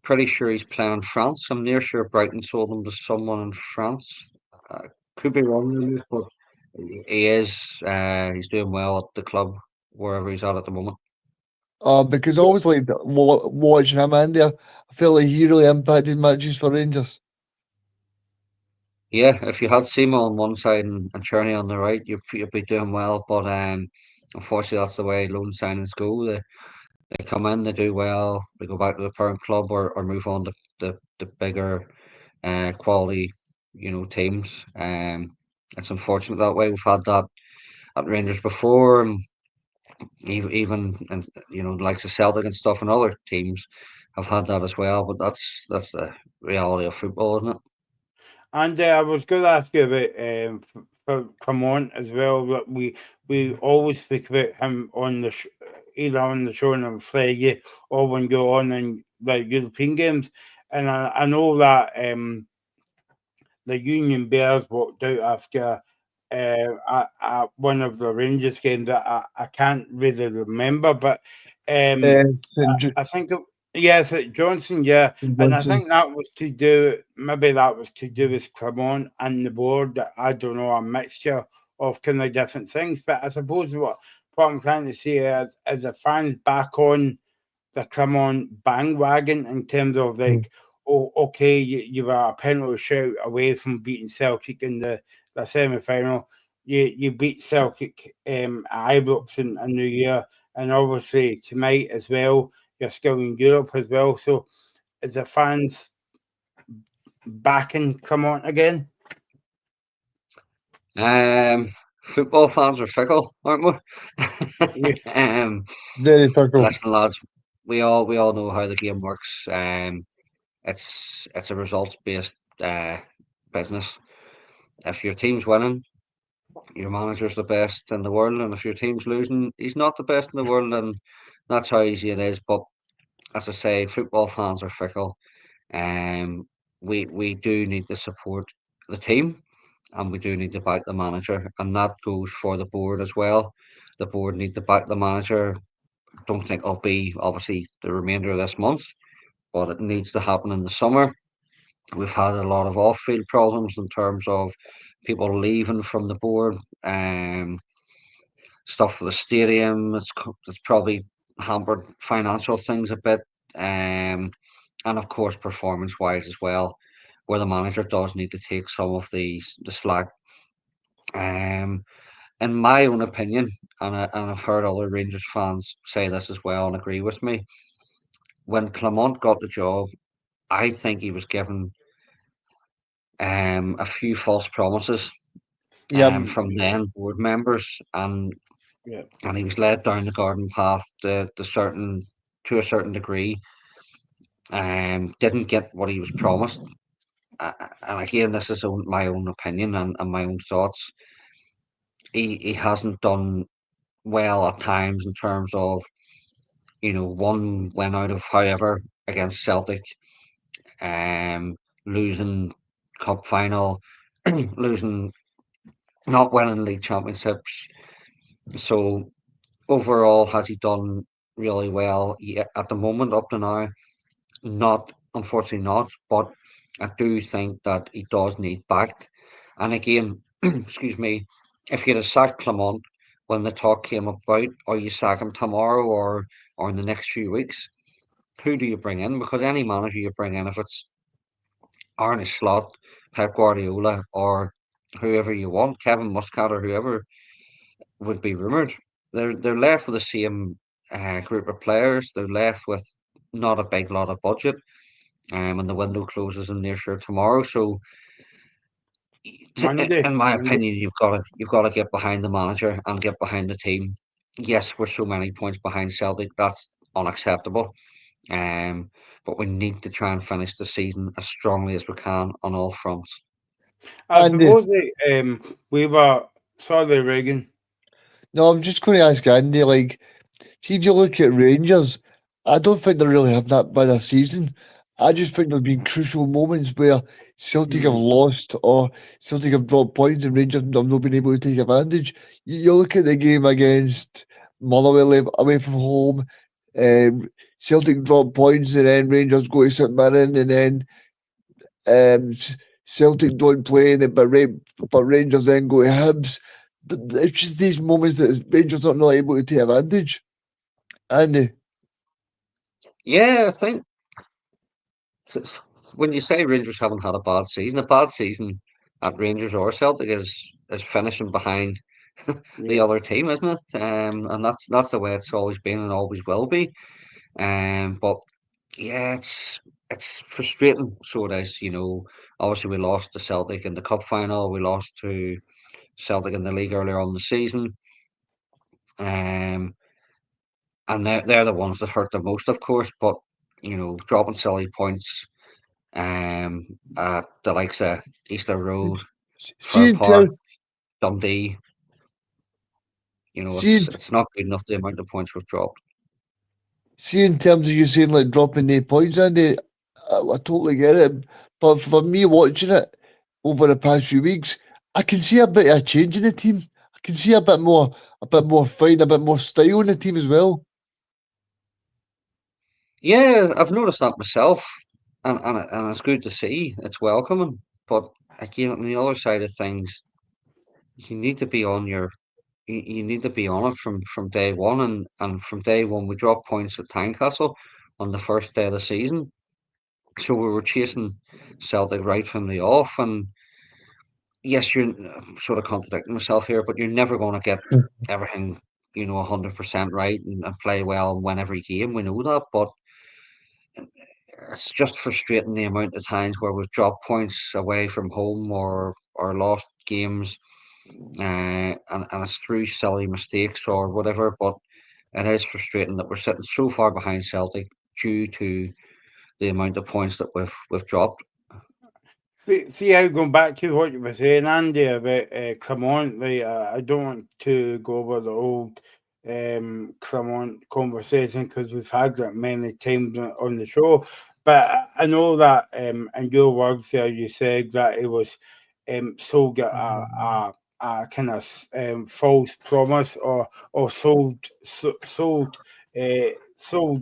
pretty sure he's playing in France. I'm near sure Brighton sold him to someone in France. I could be wrong on this, but he is. He's doing well at the club wherever he's at the moment. because I always like watching him, Andy. I feel like he really impacted matches for Rangers. Yeah, if you had Seymour on one side and Cherney on the right, you'd be doing well. But unfortunately, that's the way loan signings go. They come in, they do well, they go back to the parent club or move on to the bigger quality, teams. It's unfortunate that way. We've had that at Rangers before, and even and likes of Celtic and stuff, and other teams have had that as well. But that's the reality of football, isn't it? And I was going to ask you about for Clement as well. That we always speak about him on either on the show on Friday or when you're on in like European games. And I know that the Union Bears walked out after one of the Rangers games that I can't really remember, but um, St. I think yes, at Johnson, yeah, and I Johnson. think that was to do maybe that was to do with Clermont and the board. I don't know, a mixture of kind of different things, but I suppose what I'm trying to say is the fans back on the come on bandwagon in terms of like, oh, okay, you were a penalty shout away from beating Celtic in the semi final. You beat Celtic at Ibrox in a New Year, and obviously tonight as well. You're still in Europe as well. So is the fans back and come on again? Football fans are fickle, aren't we? Yeah. Very fickle. Listen, lads, we all know how the game works. It's a results based business. If your team's winning, your manager's the best in the world, and if your team's losing, he's not the best in the world, and that's how easy it is. But as I say, football fans are fickle. Um, we do need to support the team, and we do need to back the manager, and that goes for the board as well. The board need to back the manager. Don't think it'll be obviously the remainder of this month, but it needs to happen in the summer. We've had a lot of off-field problems in terms of people leaving from the board. stuff for the stadium. It's probably hampered financial things a bit, and of course performance wise as well, where the manager does need to take some of the slack. Um, in my own opinion, and I've heard other Rangers fans say this as well and agree with me. When Clement got the job, I think he was given a few false promises Yeah, from then board members, yeah. and he was led down the garden path to a certain degree. Didn't get what he was promised. And again, this is my own opinion and my own thoughts. He hasn't done well at times in terms of one win out of however against Celtic, um, losing cup final, losing not winning league championships. So overall, has he done really well? Yeah, at the moment up to now, not, unfortunately not, but I do think that he does need backed. And again, excuse me, if you had sacked Clement when the talk came about, or you sack him tomorrow or in the next few weeks, who do you bring in? Because any manager you bring in, if it's Arne Slot, Pep Guardiola, or whoever you want, Kevin Muscat or whoever would be rumoured, they're left with the same group of players. They're left with not a big lot of budget, and the window closes in near sure tomorrow. So, Monday. in my Monday. opinion, you've got to get behind the manager and get behind the team. Yes, we're so many points behind Celtic. That's unacceptable. Um, but we need to try and finish the season as strongly as we can on all fronts. I Andy. suppose we were sorry, Reagan. No, I'm just going to ask Andy. Like, see if you look at Rangers, I don't think they really have that bad a season. I just think there's been crucial moments where Celtic have Mm. lost or Celtic have dropped points and Rangers have not been able to take advantage. You look at the game against Motherwell away from home, Celtic drop points and then Rangers go to St Mirren and then Celtic don't play in it, but Rangers then go to Hibs. It's just these moments that Rangers are not able to take advantage. And Yeah, I think s- when you say Rangers haven't had a bad season at Rangers or Celtic is finishing behind the Yeah. other team, isn't it? And that's the way it's always been and always will be. But yeah, it's frustrating. So it is. Obviously we lost to Celtic in the cup final. We lost to Celtic in the league earlier on in the season. Um, and they're the ones that hurt the most, of course. But dropping silly points, at the likes of Easter Road, see Fir in Park, terms, Dundee, see it's in, it's not good enough the amount of points we've dropped. see in terms of you saying like dropping 8 points, Andy, I totally get it. But for me watching it over the past few weeks, I can see a bit of a change in the team. I can see a bit more fight, a bit more style in the team as well. Yeah, I've noticed that myself, and it's good to see. It's welcoming. But again, on the other side of things, you need to be on your you need to be on it from day one, and from day one we dropped points at Tynecastle on the first day of the season. So we were chasing Celtic right from the off, and yes, I'm sort of contradicting myself here, but you're never going to get everything 100% right and play well and win every game. We know that, but it's just frustrating the amount of times where we've dropped points away from home or lost games, and it's through silly mistakes or whatever. But it is frustrating that we're sitting so far behind Celtic due to the amount of points that we've dropped. See how going back to what you were saying, Andy, about Clement. Like, I don't want to go over the old Clement conversation because we've had that many times on the show. But I know that in your words there, you said that it was sold a kind of false promise or sold sold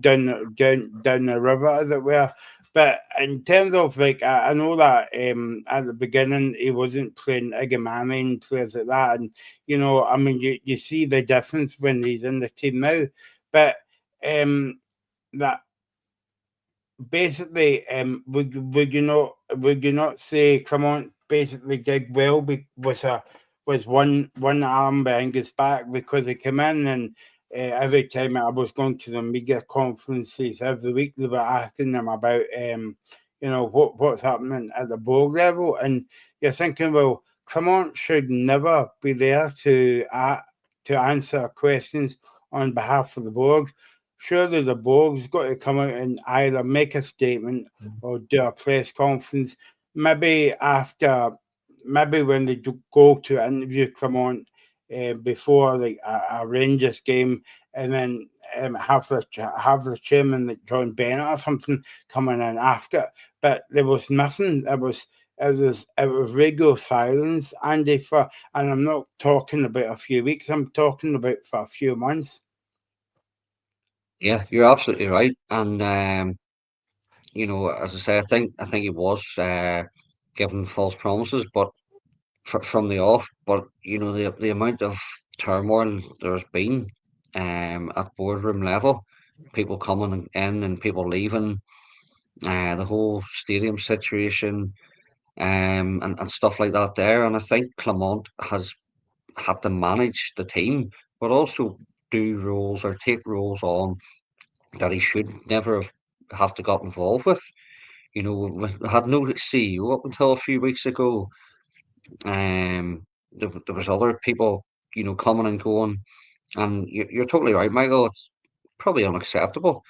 down the river, as it were. But in terms of like, I know that at the beginning he wasn't playing Igamani and players like that, and I mean, you see the difference when he's in the team now. But that basically, would you not say Clement basically did well was one arm behind his back because he came in and every time I was going to the media conferences every week they were asking them about what's happening at the board level, and you're thinking, well, Clement should never be there to answer questions on behalf of the board. Surely the board's got to come out and either make a statement or do a press conference. Maybe after, maybe when they go to interview Clement before like a Rangers game, and then have the chairman like John Bennett or something coming in after. But there was nothing. It was radio silence, Andy. And I'm not talking about a few weeks. I'm talking about for a few months. Yeah, you're absolutely right. And as I say, I think he was given false promises, but from the off. But the amount of turmoil there's been at boardroom level, people coming in and people leaving, the whole stadium situation, and stuff like that there. And I think Clement has had to manage the team, but also do roles or take roles on that he should never have to got involved with. We had no CEO up until a few weeks ago. There was other people, coming and going, and you're totally right, Michael. It's probably unacceptable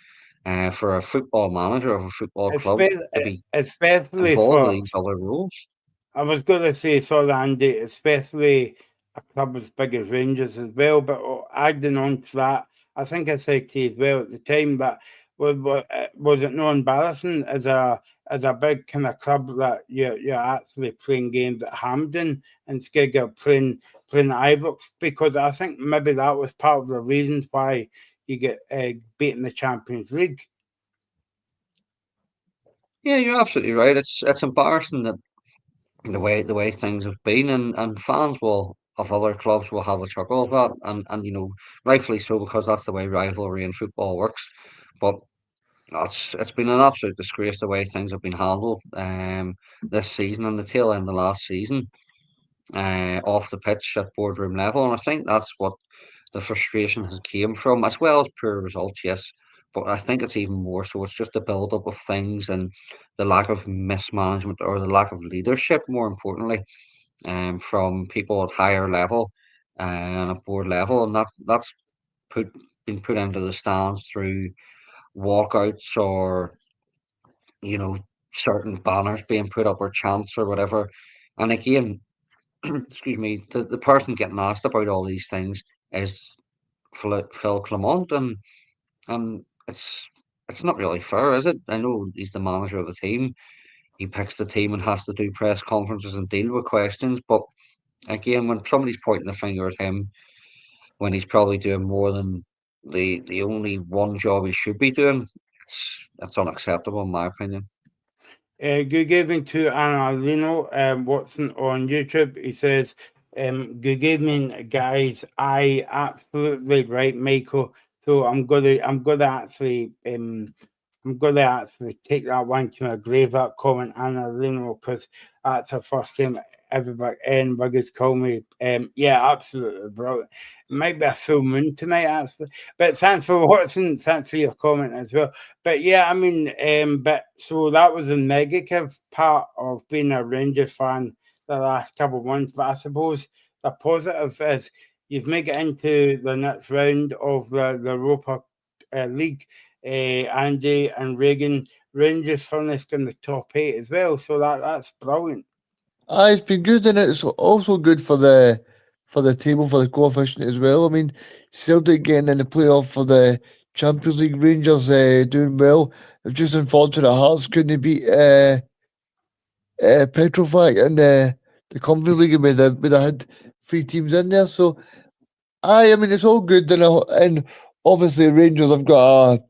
for a football manager of a football club Especially, to be especially involved with for these other roles. I was going to say, sorry, Andy, especially a club as big as Rangers as well. But adding on to that, I think I said to you as well at the time that was it no embarrassing as a big kind of club that you're actually playing games at Hampden instead of playing at Ibrox, because I think maybe that was part of the reasons why you get beat in the Champions League. Yeah, you're absolutely right. It's embarrassing that the way things have been, and fans will of other clubs will have a chuckle at that, and rightfully so, because that's the way rivalry in football works. But it's been an absolute disgrace the way things have been handled this season and the tail end of last season, off the pitch at boardroom level. And I think that's what the frustration has came from, as well as poor results, yes. But I think it's even more so. It's just the build up of things and the lack of mismanagement, or the lack of leadership, more importantly, from people at higher level and at board level, and that's put been put into the stands through walkouts, or you know certain banners being put up, or chants, or whatever. And again, excuse me, the person getting asked about all these things is Phil Clement, and it's not really fair, is it? I know he's the manager of the team. He picks the team and has to do press conferences and deal with questions. But again, when somebody's pointing the finger at him, when he's probably doing more than the only one job he should be doing, it's unacceptable in my opinion. Good evening to Annalino Watson on YouTube. He says, good evening, guys. I absolutely right, Michael. So I'm gonna actually take that one to my grave, that comment, Annalino, because that's the first time everybody and buggers call me. Yeah, absolutely, bro. It might be a full moon tonight, actually. But thanks for watching. Thanks for your comment as well. But yeah, I mean, but so that was the negative part of being a Rangers fan the last couple of months. But I suppose the positive is you've made it into the next round of the Europa League. Andy and Reagan Rangers finished in the top 8 as well, so that's brilliant. It's been good, and it's also good for the table, for the coefficient as well. I mean, Celtic getting in the playoff for the Champions League, Rangers doing well. It's just unfortunate Hearts couldn't beat Petrofac in the Conference League, and we'd have had three teams in there. So I mean, it's all good, and obviously Rangers have got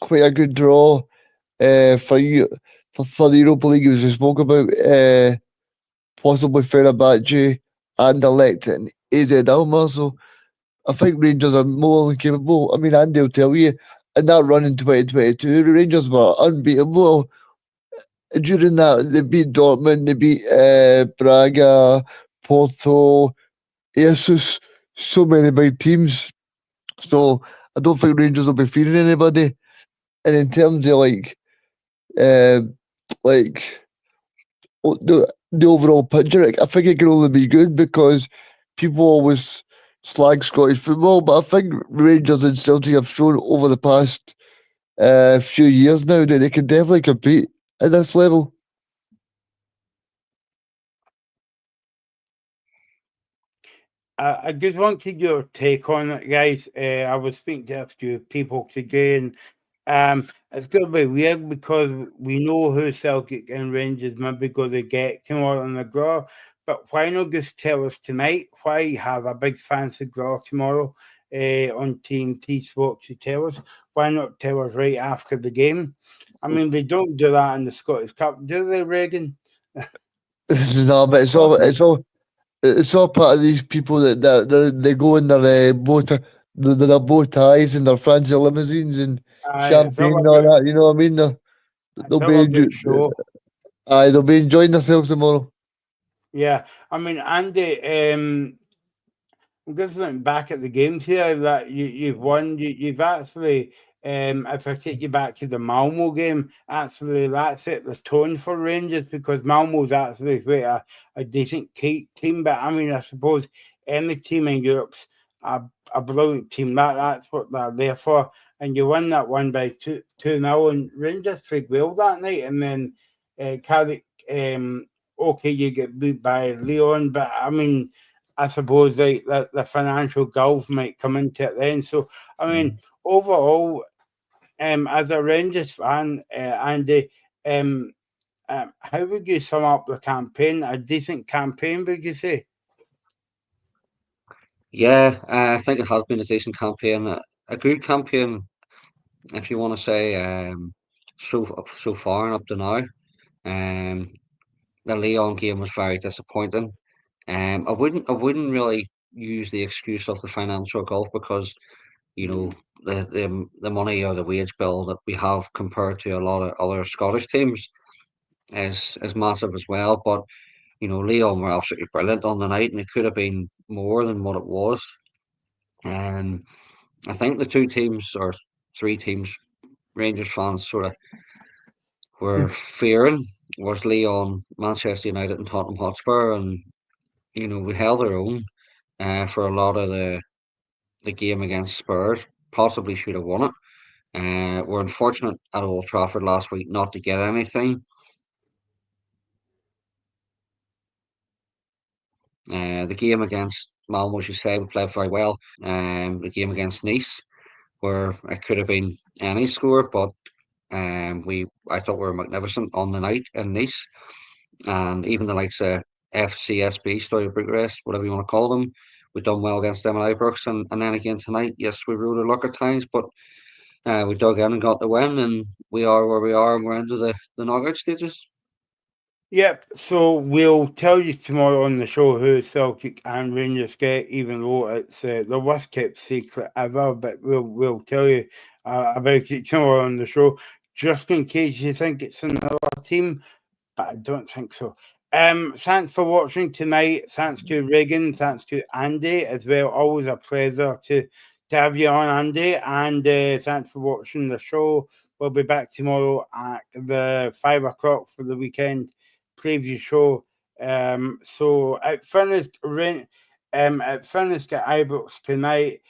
quite a good draw for you for the Europa League, as we spoke about, possibly Fenerbahce and elect and AZ Alkmaar. So I think Rangers are more than capable. I mean, Andy will tell you, in that run in 2022, Rangers were unbeatable. During that, they beat Dortmund, they beat Braga, Porto, Jesus, so many big teams. So I don't think Rangers will be fearing anybody. And in terms of uh, like the overall picture, I think it can only be good because people always slag Scottish football, but I think Rangers and Celtic have shown over the past few years now that they can definitely compete at this level. I just wanted your take on it, guys. I was speaking to a few people today, and it's going to be weird because we know who Celtic and Rangers maybe going to get tomorrow on the draw. But why not just tell us tonight? Why have a big fancy draw tomorrow on TNT Sports to tell us? Why not tell us right after the game? I mean, they don't do that in the Scottish Cup, do they, Reagan? No, but it's all part of these people they go in their their bow ties and their fancy limousines and It's champagne all and all about, that. You know what I mean? it's They'll all be about show. they'll be enjoying themselves tomorrow. Yeah, I mean, Andy, I'm just looking back at the games here that you've won. You've actually, if I take you back to the Malmo game, actually that set the tone for Rangers because Malmo's actually quite a decent team. But I mean, I suppose any team in Europe's a brilliant team. That's what they're there for. And you won that one by 2-0, and Rangers played well that night. And then Carrick, okay, you get beat by Leon, but I mean, I suppose the financial gulf might come into it then. So, I mean, overall, as a Rangers fan, Andy, how would you sum up the campaign? A decent campaign, would you say? Yeah, I think it has been a decent campaign, a good campaign, if you want to say, so far and up to now. Um, the Leon game was very disappointing. I wouldn't really use the excuse of the financial gulf because you know the money or the wage bill that we have compared to a lot of other Scottish teams is massive as well. But Leon were absolutely brilliant on the night, and it could have been more than what it was. And I think the two teams or three teams Rangers fans sort of were fearing was Leon, Manchester United, and Tottenham Hotspur, and we held our own for a lot of the game against Spurs. Possibly should have won it. We're unfortunate at Old Trafford last week not to get anything. The game against Malmo, as you say, we played very well. The game against Nice, where it could have been any score, but I thought we were magnificent on the night in Nice, and even the likes of FCSB, Story Bucharest, whatever you want to call them, we done well against them at Ibrox, and then again tonight, yes, we rode our luck at times, but we dug in and got the win, and we are where we are, and we're into the knockout stages. Yep. So we'll tell you tomorrow on the show who Celtic and Rangers get, even though it's the worst kept secret ever. But we'll tell you about it tomorrow on the show, just in case you think it's another team. But I don't think so. Thanks for watching tonight. Thanks to Regan. Thanks to Andy as well. Always a pleasure to have you on, Andy. And thanks for watching the show. We'll be back tomorrow at the 5 o'clock for the weekend preview show. So it finished at Ibrox tonight.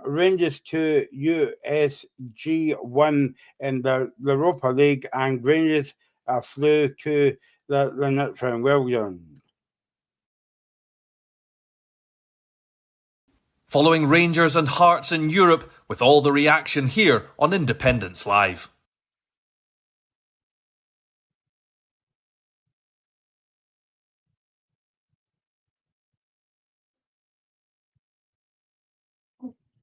Rangers 2, USG 1 in the Europa League, and Rangers flew to the next round. Well done. Following Rangers and Hearts in Europe with all the reaction here on Independence Live.